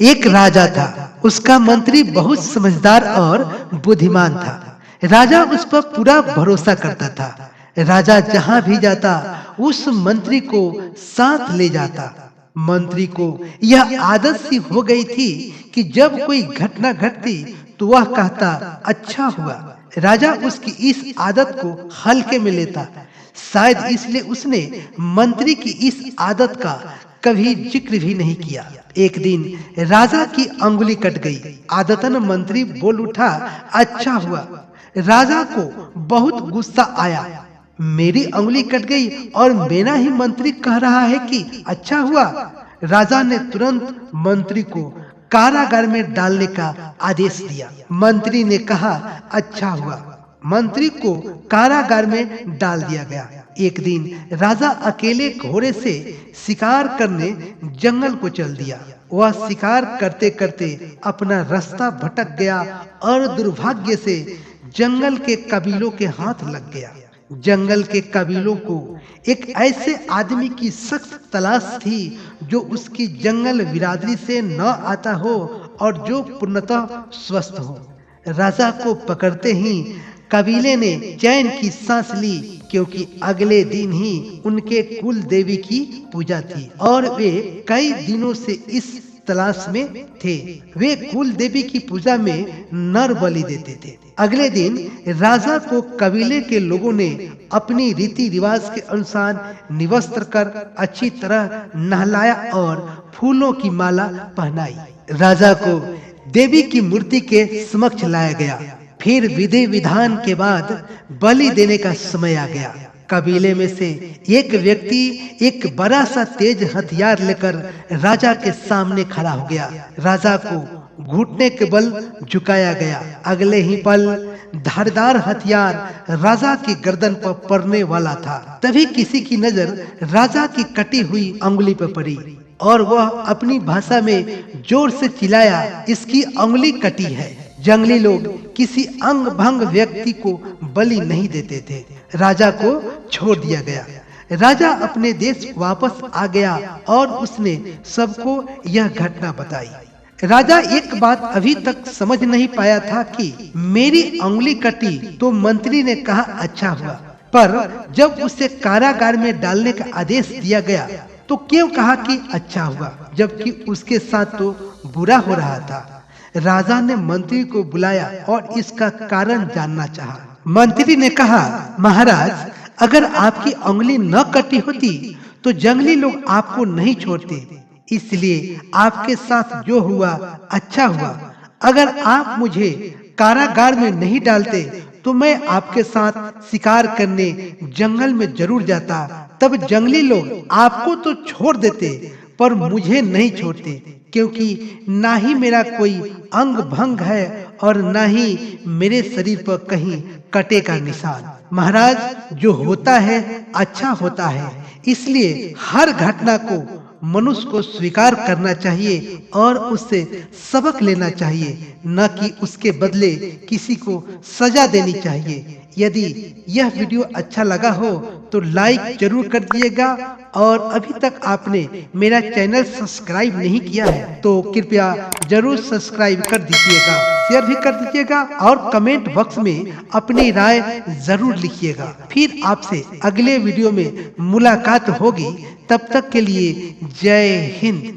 एक राजा था। उसका मंत्री बहुत समझदार और बुद्धिमान था। राजा उस पर पूरा भरोसा करता था। राजा जहां भी जाता उस मंत्री को साथ ले जाता। मंत्री को यह आदत सी हो गई थी कि जब कोई घटना घटती तो वह कहता, अच्छा हुआ। राजा उसकी इस आदत को हल्के में लेता। शायद इसलिए उसने मंत्री की इस आदत का कभी जिक्र भी नहीं किया। एक दिन राजा की अंगुली कट गई। आदतन मंत्री बोल उठा, अच्छा हुआ। राजा को बहुत गुस्सा आया। मेरी अंगुली कट गई और मेरा ही मंत्री कह रहा है कि अच्छा हुआ। राजा ने तुरंत मंत्री को कारागार में डालने का आदेश दिया। मंत्री ने कहा, अच्छा हुआ। मंत्री को कारागार में डाल दिया गया। एक दिन राजा अकेले घोड़े से शिकार करने जंगल को चल दिया। वह शिकार करते करते अपना रास्ता भटक गया और दुर्भाग्य से जंगल के कबीलों के हाथ लग गया। जंगल के कबीलों को एक ऐसे आदमी की सख्त तलाश थी जो उसकी जंगल बिरादरी से न आता हो और जो पूर्णतः स्वस्थ हो। राजा को पकड़ते ही कबीले ने चैन की सांस ली, क्योंकि अगले दिन ही उनके कुल देवी की पूजा थी और वे कई दिनों से इस तलाश में थे। वे कुल देवी की पूजा में नर बलि देते थे। अगले दिन राजा को कबीले के लोगों ने अपनी रीति रिवाज के अनुसार निवस्त्र कर अच्छी तरह नहलाया और फूलों की माला पहनाई। राजा को देवी की मूर्ति के समक्ष लाया गया। फिर विधि विधान के बाद बलि देने का समय आ गया। कबीले में से एक व्यक्ति एक बड़ा सा तेज हथियार लेकर राजा के सामने खड़ा हो गया। राजा को घुटने के बल झुकाया गया। अगले ही पल धारदार हथियार राजा की गर्दन पर पड़ने वाला था। तभी किसी की नजर राजा की कटी हुई अंगुली पर पड़ी और वह अपनी भाषा में जोर से चिल्लाया, इसकी अंगुली कटी है। जंगली लोग किसी अंग भंग व्यक्ति को बलि नहीं देते थे। राजा को छोड़ दिया गया। राजा अपने देश वापस आ गया और उसने सबको यह घटना बताई। राजा एक बात अभी तक समझ नहीं पाया था कि मेरी अंगुली कटी तो मंत्री ने कहा अच्छा हुआ, पर जब उसे कारागार में डालने का आदेश दिया गया तो क्यों कहा कि अच्छा हुआ, जबकि उसके साथ तो बुरा हो रहा था। राजा ने मंत्री को बुलाया और इसका कारण जानना चाहा। मंत्री ने कहा, महाराज, अगर आपकी अंगुली न कटी होती तो जंगली लोग आपको नहीं छोड़ते, इसलिए आपके साथ जो हुआ अच्छा हुआ। अगर आप मुझे कारागार में नहीं डालते तो मैं आपके साथ शिकार करने जंगल में जरूर जाता। तब जंगली लोग आपको तो छोड़ देते पर मुझे नहीं छोड़ते, क्योंकि ना ही मेरा कोई अंग भंग है और ना ही मेरे शरीर पर कहीं कटे का निशान। महाराज, जो होता है अच्छा होता है, इसलिए हर घटना को मनुष्य को स्वीकार करना चाहिए और उससे सबक लेना चाहिए, न कि उसके बदले किसी को सजा देनी चाहिए। यदि यह वीडियो अच्छा लगा हो तो लाइक जरूर कर दिएगा और अभी तक आपने मेरा चैनल सब्सक्राइब नहीं किया है तो कृपया जरूर सब्सक्राइब कर दीजिएगा, शेयर भी कर दीजिएगा और कमेंट बॉक्स में अपनी राय जरूर लिखिएगा। फिर आपसे अगले वीडियो में मुलाकात होगी। तब तक के लिए जय हिंद।